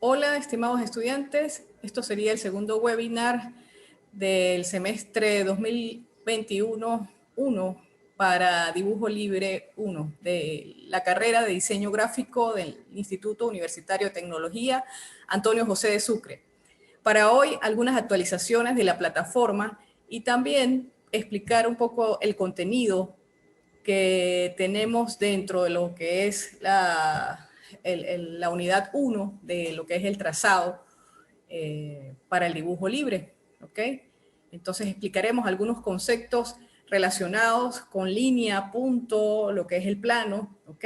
Hola, estimados estudiantes. Esto sería el segundo webinar del semestre 2021-1 para Dibujo Libre 1 de la carrera de Diseño Gráfico del Instituto Universitario de Tecnología Antonio José de Sucre. Para hoy, algunas actualizaciones de la plataforma y también explicar un poco el contenido que tenemos dentro de lo que es la unidad 1 de lo que es el trazado para el dibujo libre, ¿ok? Entonces explicaremos algunos conceptos relacionados con línea, punto, lo que es el plano, ¿ok?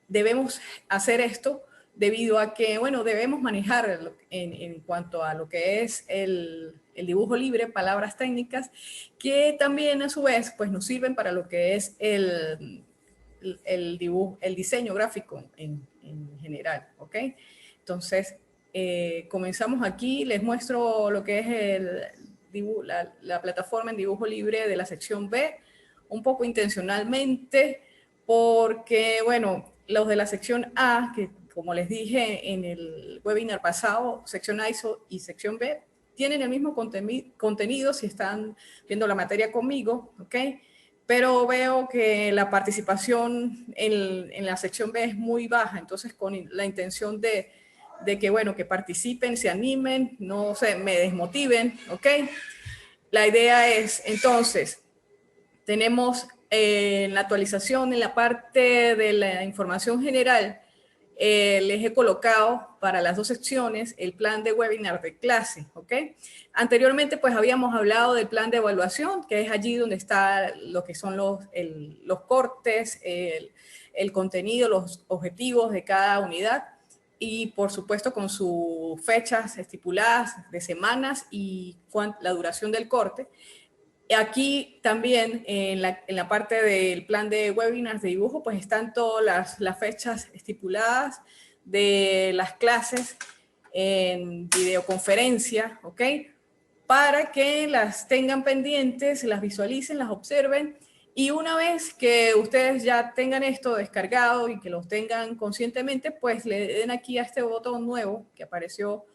Debemos hacer esto debido a que, bueno, debemos manejar en cuanto a lo que es el dibujo libre, palabras técnicas, que también a su vez pues nos sirven para lo que es el dibujo, el diseño gráfico en general, ¿ok? Entonces, comenzamos aquí, les muestro lo que es la plataforma en dibujo libre de la sección B, un poco intencionalmente, porque, bueno, los de la sección A, que como les dije en el webinar pasado, sección A y sección B, tienen el mismo contenido si están viendo la materia conmigo, ¿ok? Pero veo que la participación en la sección B es muy baja, entonces con la intención de que, bueno, que participen, se animen, no se me desmotiven, ¿ok? La idea es, entonces, tenemos en la actualización, en la parte de la información general, les he colocado para las dos secciones el plan de webinar de clase, ¿ok? Anteriormente, pues habíamos hablado del plan de evaluación, que es allí donde está lo que son los cortes, el contenido, los objetivos de cada unidad y, por supuesto, con sus fechas estipuladas de semanas y la duración del corte. Aquí también en la parte del plan de webinars de dibujo, pues están todas las fechas estipuladas de las clases en videoconferencia, ¿ok? Para que las tengan pendientes, las visualicen, las observen y una vez que ustedes ya tengan esto descargado y que lo tengan conscientemente, pues le den aquí a este botón nuevo que apareció,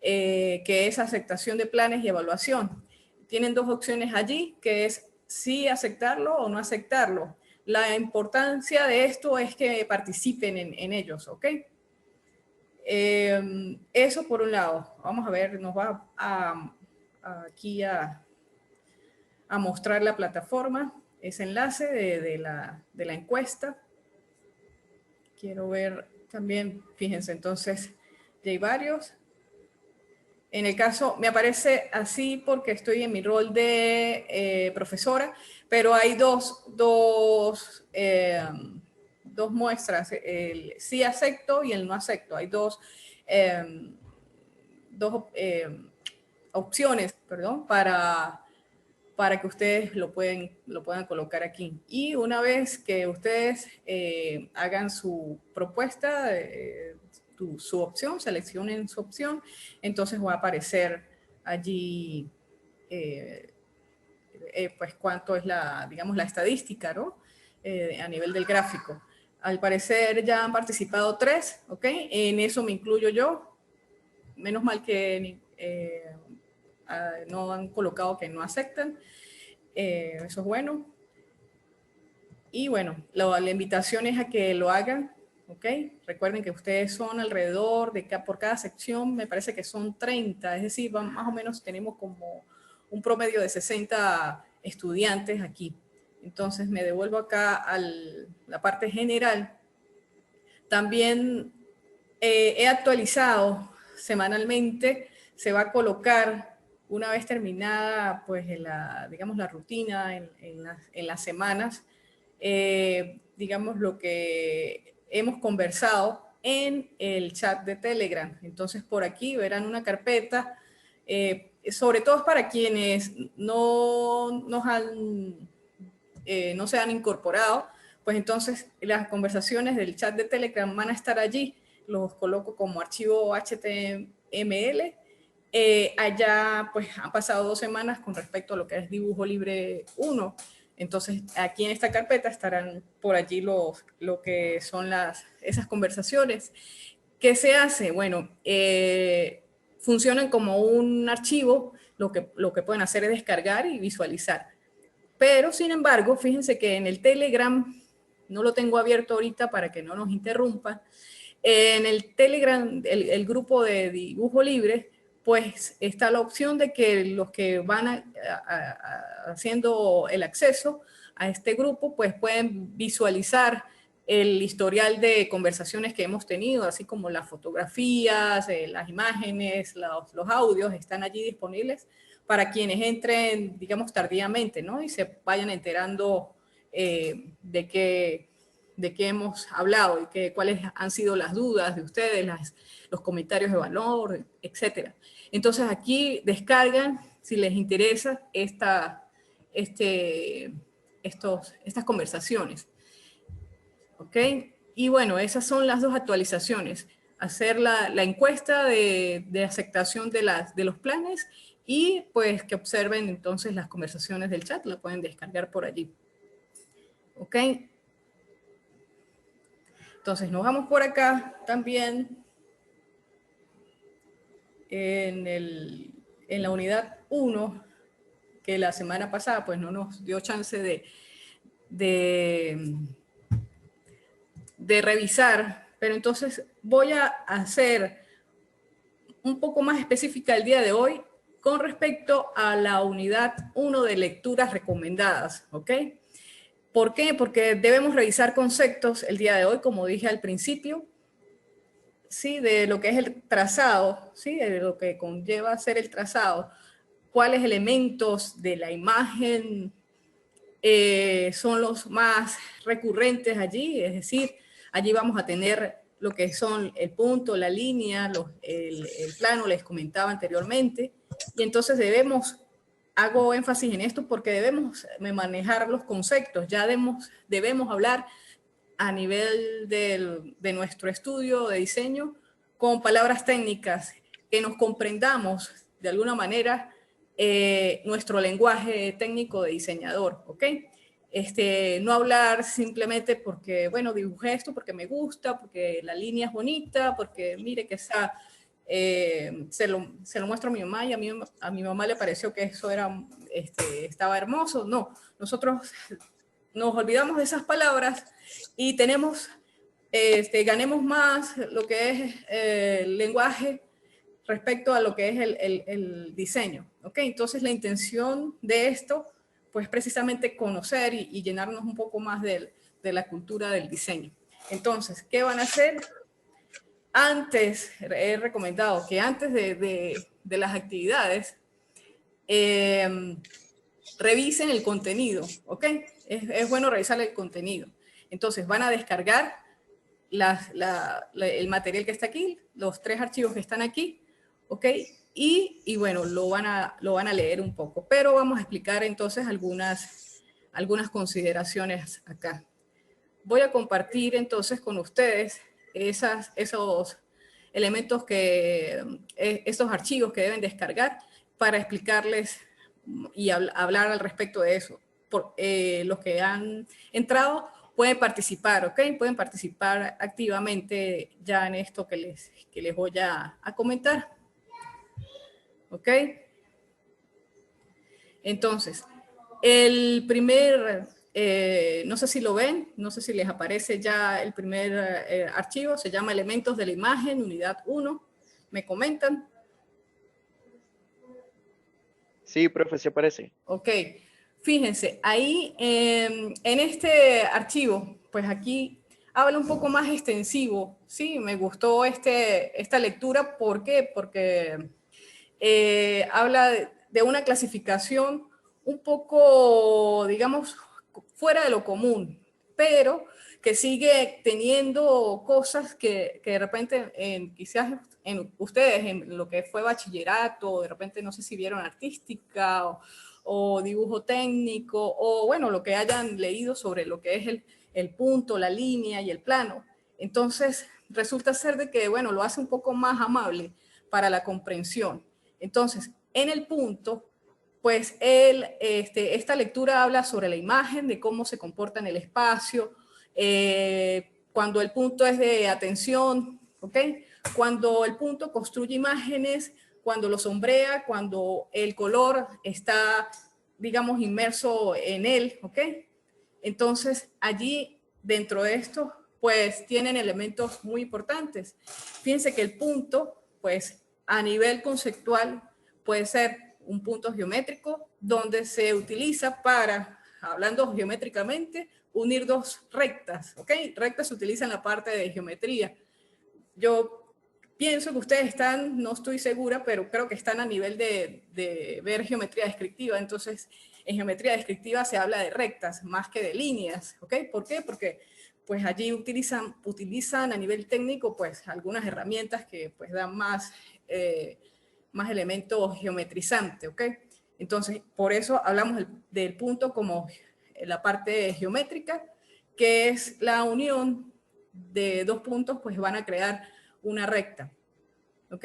que es aceptación de planes y evaluación. Tienen dos opciones allí, que es sí aceptarlo o no aceptarlo. La importancia de esto es que participen en ellos, ¿ok? Eso por un lado. Vamos a ver, nos va aquí a mostrar la plataforma, ese enlace de la encuesta. Quiero ver también, fíjense, entonces, ya hay varios. En el caso, me aparece así porque estoy en mi rol de profesora, pero hay dos muestras, el sí acepto y el no acepto. Hay dos opciones, perdón, para que ustedes lo puedan colocar aquí. Y una vez que ustedes hagan su propuesta, su opción, seleccionen su opción, entonces va a aparecer allí pues cuánto es digamos, la estadística, ¿no? A nivel del gráfico. Al parecer ya han participado 3, ¿ok? En eso me incluyo yo. Menos mal que no han colocado que no aceptan. Eso es bueno. Y bueno, la invitación es a que lo hagan, ¿ok? Recuerden que ustedes son alrededor de, por cada sección, me parece que son 30, es decir, más o menos tenemos como un promedio de 60 estudiantes aquí. Entonces me devuelvo acá a la parte general. También he actualizado semanalmente, se va a colocar una vez terminada, pues, digamos, la rutina en las semanas, digamos, lo que hemos conversado en el chat de Telegram. Entonces, por aquí verán una carpeta, sobre todo es para quienes no se han incorporado, pues entonces las conversaciones del chat de Telegram van a estar allí, los coloco como archivo HTML. Allá pues han pasado 2 semanas con respecto a lo que es dibujo libre 1. Entonces aquí en esta carpeta estarán por allí lo que son esas conversaciones. ¿Qué se hace? Bueno, funcionan como un archivo, lo que pueden hacer es descargar y visualizar. Pero, sin embargo, fíjense que en el Telegram, no lo tengo abierto ahorita para que no nos interrumpa, en el Telegram, el grupo de dibujo libre, pues está la opción de que los que van haciendo el acceso a este grupo, pues pueden visualizar el historial de conversaciones que hemos tenido, así como las fotografías, las imágenes, los audios están allí disponibles para quienes entren, digamos, tardíamente, ¿no? Y se vayan enterando de qué hemos hablado y cuáles han sido las dudas de ustedes, los comentarios de valor, etcétera. Entonces aquí descargan, si les interesa, estas conversaciones. ¿Ok? Y bueno, esas son las dos actualizaciones. Hacer la encuesta de aceptación de los planes y pues que observen entonces las conversaciones del chat, la pueden descargar por allí. ¿Ok? Entonces nos vamos por acá también en la unidad 1, que la semana pasada pues no nos dio chance de revisar, pero entonces voy a hacer un poco más específica el día de hoy con respecto a la unidad 1 de lecturas recomendadas, ¿ok? ¿Por qué? Porque debemos revisar conceptos el día de hoy, como dije al principio, ¿sí? De lo que es el trazado, ¿sí? De lo que conlleva hacer el trazado, cuáles elementos de la imagen son los más recurrentes allí, es decir, allí vamos a tener lo que son el punto, la línea, el plano, les comentaba anteriormente, y entonces hago énfasis en esto porque debemos manejar los conceptos, ya debemos hablar a nivel de nuestro estudio de diseño con palabras técnicas, que nos comprendamos de alguna manera nuestro lenguaje técnico de diseñador, ¿ok? No hablar simplemente porque, bueno, dibujé esto porque me gusta, porque la línea es bonita, porque mire que se lo muestro a mi mamá y a mi mamá le pareció que eso estaba hermoso. No, nosotros nos olvidamos de esas palabras y ganemos más lo que es el lenguaje respecto a lo que es el diseño. ¿Ok? Entonces la intención de esto, pues precisamente conocer y llenarnos un poco más de la cultura del diseño. Entonces, ¿qué van a hacer? Antes, he recomendado que antes de las actividades, revisen el contenido, ¿ok? Es bueno revisar el contenido. Entonces van a descargar el material que está aquí, los 3 archivos que están aquí, ¿ok? Y bueno, lo van a leer un poco, pero vamos a explicar entonces algunas consideraciones acá. Voy a compartir entonces con ustedes esos elementos esos archivos que deben descargar para explicarles y hablar al respecto de eso. Los que han entrado pueden participar, ¿ok? Pueden participar activamente ya en esto que les voy a comentar, ¿ok? Entonces, el primer, no sé si lo ven, no sé si les aparece ya el primer archivo, se llama Elementos de la Imagen, Unidad 1. ¿Me comentan? Sí, profe, se aparece. Ok. Fíjense, ahí en este archivo, pues aquí habla un poco más extensivo. Sí, me gustó esta lectura. ¿Por qué? Porque habla de una clasificación un poco, digamos, fuera de lo común, pero que sigue teniendo cosas que de repente quizás en ustedes, en lo que fue bachillerato, de repente no sé si vieron artística o dibujo técnico, o bueno, lo que hayan leído sobre lo que es el punto, la línea y el plano. Entonces, resulta ser de que, bueno, lo hace un poco más amable para la comprensión. Entonces, en el punto, pues esta lectura habla sobre la imagen, de cómo se comporta en el espacio, cuando el punto es de atención, ¿ok? Cuando el punto construye imágenes, cuando lo sombrea, cuando el color está, digamos, inmerso en él, ¿ok? Entonces, allí, dentro de esto, pues tienen elementos muy importantes. Fíjense que el punto, pues a nivel conceptual, puede ser un punto geométrico donde se utiliza para, hablando geométricamente, unir dos rectas, ¿ok? Rectas se utiliza en la parte de geometría. Yo pienso que ustedes están, no estoy segura, pero creo que están a nivel de ver geometría descriptiva. Entonces, en geometría descriptiva se habla de rectas más que de líneas, ¿ok? ¿Por qué? Porque pues allí utilizan a nivel técnico pues algunas herramientas que pues dan más, más elementos geometrizantes, ¿ok? Entonces, por eso hablamos del punto como la parte geométrica, que es la unión de dos puntos, pues van a crear una recta, ¿ok?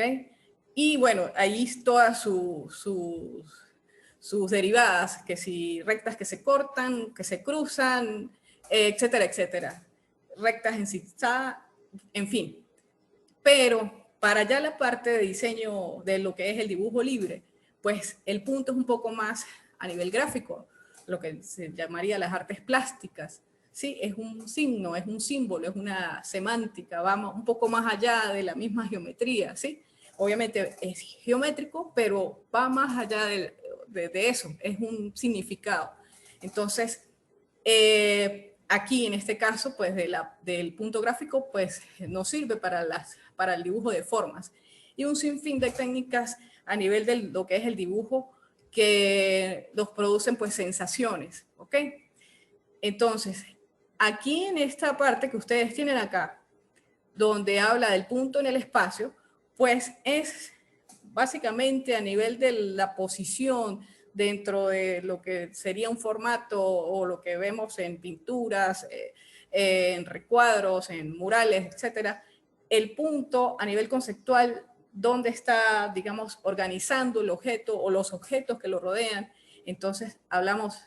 Y bueno, ahí todas sus derivadas, que si rectas que se cortan, que se cruzan, etcétera, etcétera. Rectas en zigzag, en fin. Pero para ya la parte de diseño de lo que es el dibujo libre, pues el punto es un poco más a nivel gráfico, lo que se llamaría las artes plásticas. Sí, es un signo, es un símbolo, es una semántica, vamos un poco más allá de la misma geometría, ¿sí? Obviamente es geométrico, pero va más allá de eso, es un significado. Entonces, aquí en este caso, pues del punto gráfico, pues nos sirve para el dibujo de formas. Y un sinfín de técnicas a nivel de lo que es el dibujo que nos producen pues sensaciones, ¿ok? Entonces, aquí en esta parte que ustedes tienen acá, donde habla del punto en el espacio, pues es básicamente a nivel de la posición dentro de lo que sería un formato o lo que vemos en pinturas, en recuadros, en murales, etcétera, el punto a nivel conceptual donde está, digamos, organizando el objeto o los objetos que lo rodean. Entonces hablamos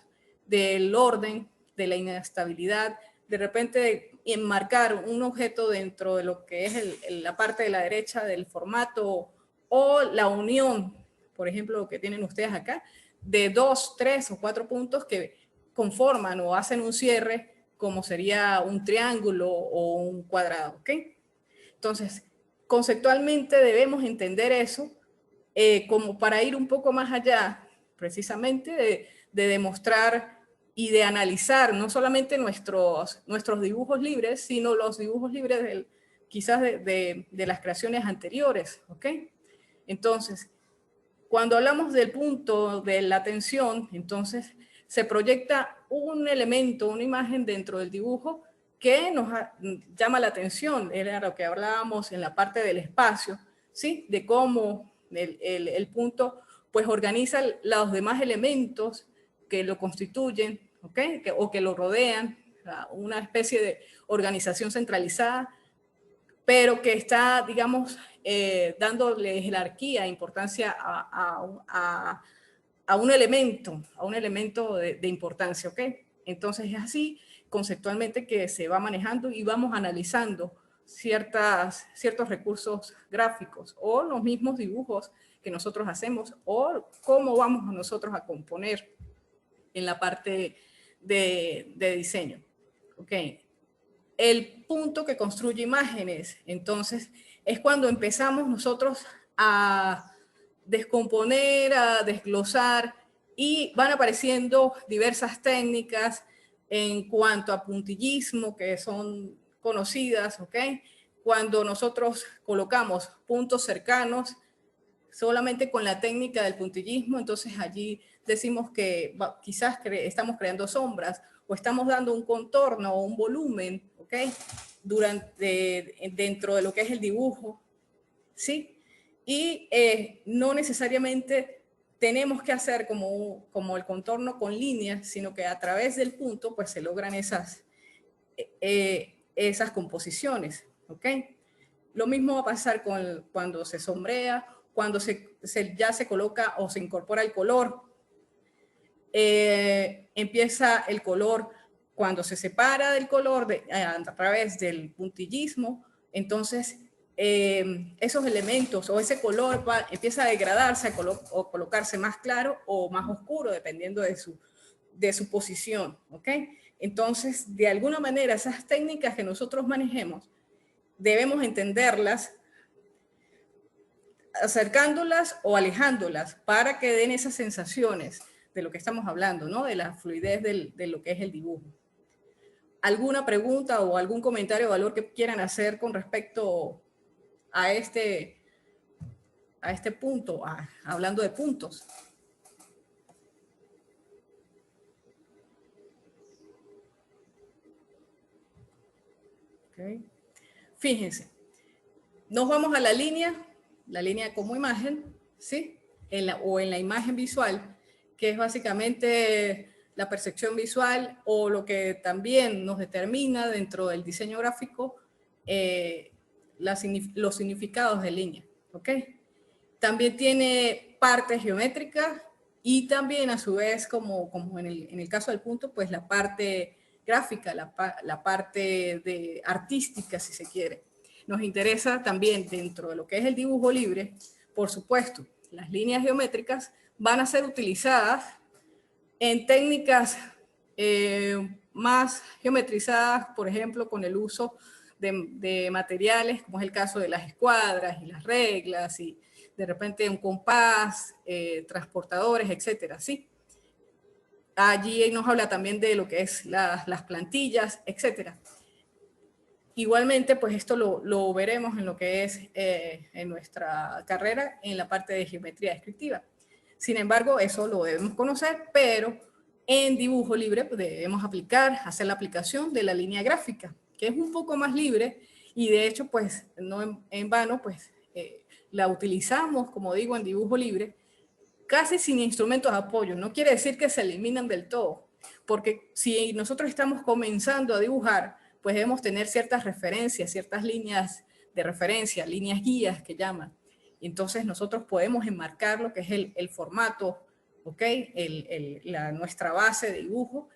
del orden, de la inestabilidad, de repente enmarcar un objeto dentro de lo que es la parte de la derecha del formato o la unión, por ejemplo, lo que tienen ustedes acá, de 2, 3 o 4 puntos que conforman o hacen un cierre como sería un triángulo o un cuadrado, ¿ok? Entonces, conceptualmente debemos entender eso como para ir un poco más allá, precisamente de demostrar y de analizar no solamente nuestros dibujos libres, sino los dibujos libres quizás de las creaciones anteriores, ¿ok? Entonces, cuando hablamos del punto de la atención, entonces se proyecta un elemento, una imagen dentro del dibujo que nos llama la atención. Era lo que hablábamos en la parte del espacio, ¿sí? De cómo el punto pues organiza los demás elementos que lo constituyen, ¿ok? O que lo rodean, una especie de organización centralizada, pero que está, digamos, dándole jerarquía, importancia a un elemento de importancia, ¿ok? Entonces es así conceptualmente que se va manejando y vamos analizando ciertos recursos gráficos o los mismos dibujos que nosotros hacemos o cómo vamos nosotros a componer en la parte de diseño, ¿ok? El punto que construye imágenes, entonces, es cuando empezamos nosotros a descomponer, a desglosar y van apareciendo diversas técnicas en cuanto a puntillismo que son conocidas, ¿ok? Cuando nosotros colocamos puntos cercanos solamente con la técnica del puntillismo, entonces allí decimos que quizás estamos creando sombras o estamos dando un contorno o un volumen, ¿ok? Dentro de lo que es el dibujo, ¿sí? Y no necesariamente tenemos que hacer como el contorno con líneas, sino que a través del punto pues se logran esas composiciones, ¿ok? Lo mismo va a pasar cuando se sombrea, cuando ya se coloca o se incorpora el color. Empieza el color cuando se separa del color a través del puntillismo, entonces esos elementos o ese color empieza a degradarse o colocarse más claro o más oscuro, dependiendo de su posición, ¿ok? Entonces, de alguna manera, esas técnicas que nosotros manejemos, debemos entenderlas acercándolas o alejándolas para que den esas sensaciones de lo que estamos hablando, ¿no? De la fluidez de lo que es el dibujo. ¿Alguna pregunta o algún comentario de valor que quieran hacer con respecto a este punto, hablando de puntos? Okay. Fíjense, nos vamos a la línea como imagen, ¿sí? O en la imagen visual, que es básicamente la percepción visual o lo que también nos determina dentro del diseño gráfico los significados de línea, ¿ok? También tiene partes geométricas y también a su vez, como en el caso del punto, pues la parte gráfica, la parte artística, si se quiere. Nos interesa también dentro de lo que es el dibujo libre, por supuesto, las líneas geométricas van a ser utilizadas en técnicas más geometrizadas, por ejemplo, con el uso de materiales, como es el caso de las escuadras y las reglas, y de repente un compás, transportadores, etcétera, ¿sí? Allí nos habla también de lo que es las plantillas, etcétera. Igualmente, pues esto lo veremos en lo que es en nuestra carrera, en la parte de geometría descriptiva. Sin embargo, eso lo debemos conocer, pero en dibujo libre pues, debemos hacer la aplicación de la línea gráfica, que es un poco más libre y de hecho, pues no en vano, pues la utilizamos, como digo, en dibujo libre, casi sin instrumentos de apoyo. No quiere decir que se eliminan del todo, porque si nosotros estamos comenzando a dibujar, pues debemos tener ciertas referencias, ciertas líneas de referencia, líneas guías que llaman. Entonces nosotros podemos enmarcar lo que es el formato, ¿ok? Nuestra base de dibujo,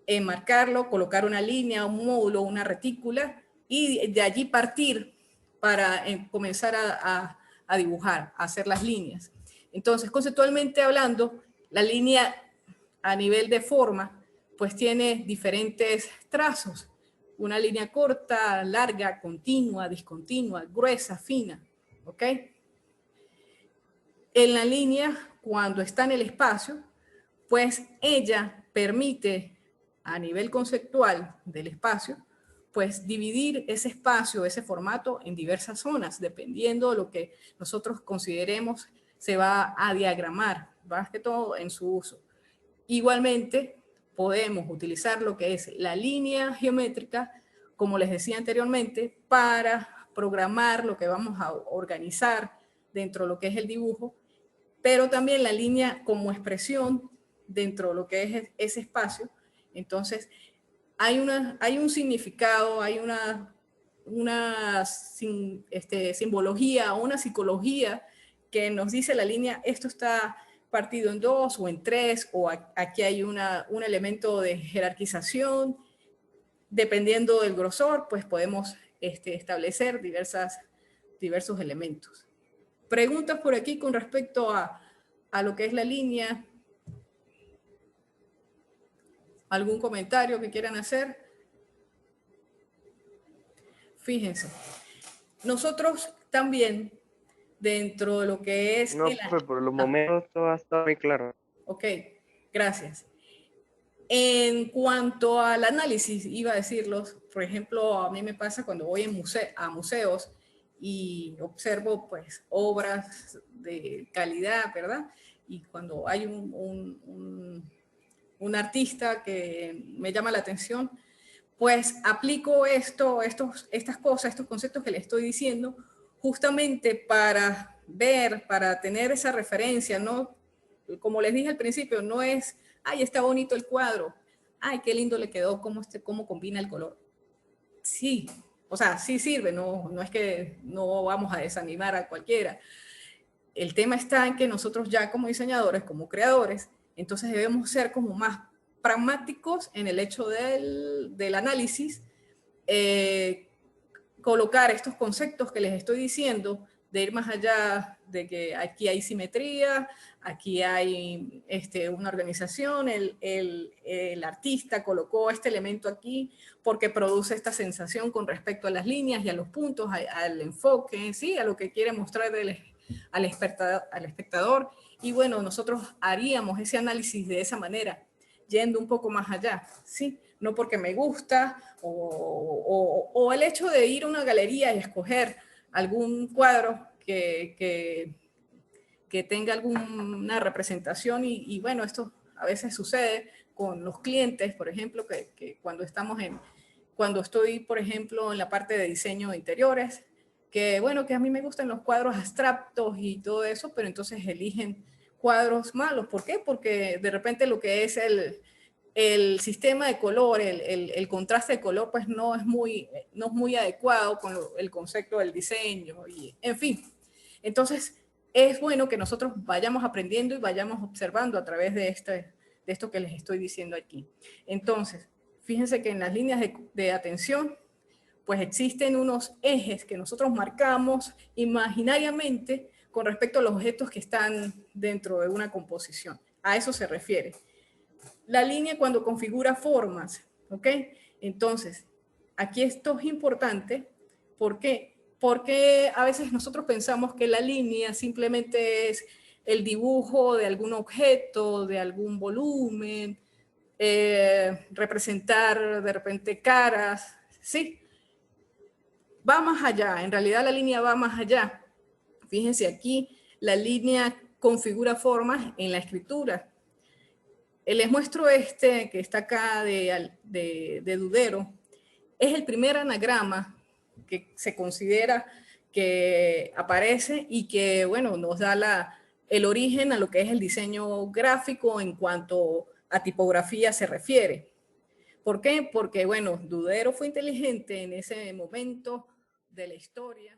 enmarcarlo, colocar una línea, un módulo, una retícula y de allí partir para comenzar a dibujar, a hacer las líneas. Entonces, conceptualmente hablando, la línea a nivel de forma, pues tiene diferentes trazos. Una línea corta, larga, continua, discontinua, gruesa, fina, ¿ok? En la línea, cuando está en el espacio, pues ella permite a nivel conceptual del espacio, pues dividir ese espacio, ese formato en diversas zonas, dependiendo de lo que nosotros consideremos se va a diagramar, más que todo en su uso. Igualmente, podemos utilizar lo que es la línea geométrica, como les decía anteriormente, para programar lo que vamos a organizar dentro de lo que es el dibujo, pero también la línea como expresión dentro de lo que es ese espacio. Entonces, hay un significado, hay una simbología, una psicología que nos dice la línea, esto está partido en dos o en tres, o aquí hay un elemento de jerarquización. Dependiendo del grosor, pues podemos establecer diversos elementos. Preguntas por aquí con respecto a lo que es la línea. ¿Algún comentario que quieran hacer? Fíjense, nosotros también, dentro de lo que es... No, por los momentos todo ha estado muy claro. Ok, gracias. En cuanto al análisis, iba a decirlos, por ejemplo, a mí me pasa cuando voy a museos y observo pues obras de calidad, ¿verdad? Y cuando hay un artista que me llama la atención, pues aplico estas cosas, estos conceptos que le estoy diciendo, justamente para ver, para tener esa referencia, ¿no? Como les dije al principio, no es, ay, está bonito el cuadro, ay, qué lindo le quedó, cómo combina el color. Sí, o sea, sí sirve, no es que no vamos a desanimar a cualquiera. El tema está en que nosotros ya como diseñadores, como creadores, entonces debemos ser como más pragmáticos en el hecho del análisis, colocar estos conceptos que les estoy diciendo, de ir más allá de que aquí hay simetría, aquí hay una organización, el artista colocó este elemento aquí porque produce esta sensación con respecto a las líneas y a los puntos, al enfoque, ¿sí? A lo que quiere mostrar al espectador. Y bueno, nosotros haríamos ese análisis de esa manera, yendo un poco más allá, ¿sí? No porque me gusta o el hecho de ir a una galería y escoger algún cuadro que tenga alguna representación y bueno, esto a veces sucede con los clientes, por ejemplo, que cuando estoy, por ejemplo, en la parte de diseño de interiores, que bueno, que a mí me gustan los cuadros abstractos y todo eso, pero entonces eligen cuadros malos. ¿Por qué? Porque de repente lo que es el sistema de color, el contraste de color, pues no es muy adecuado con el concepto del diseño, y, en fin. Entonces, es bueno que nosotros vayamos aprendiendo y vayamos observando a través de esto que les estoy diciendo aquí. Entonces, fíjense que en las líneas de atención, pues existen unos ejes que nosotros marcamos imaginariamente con respecto a los objetos que están dentro de una composición. A eso se refiere. La línea cuando configura formas, ¿ok? Entonces, aquí esto es importante. ¿Por qué? Porque a veces nosotros pensamos que la línea simplemente es el dibujo de algún objeto, de algún volumen, representar de repente caras, ¿sí? Va más allá, en realidad la línea va más allá. Fíjense aquí, la línea configura formas en la escritura. Les muestro que está acá de Dudero. Es el primer anagrama que se considera que aparece y que, bueno, nos da el origen a lo que es el diseño gráfico en cuanto a tipografía se refiere. ¿Por qué? Porque, bueno, Dudero fue inteligente en ese momento de la historia.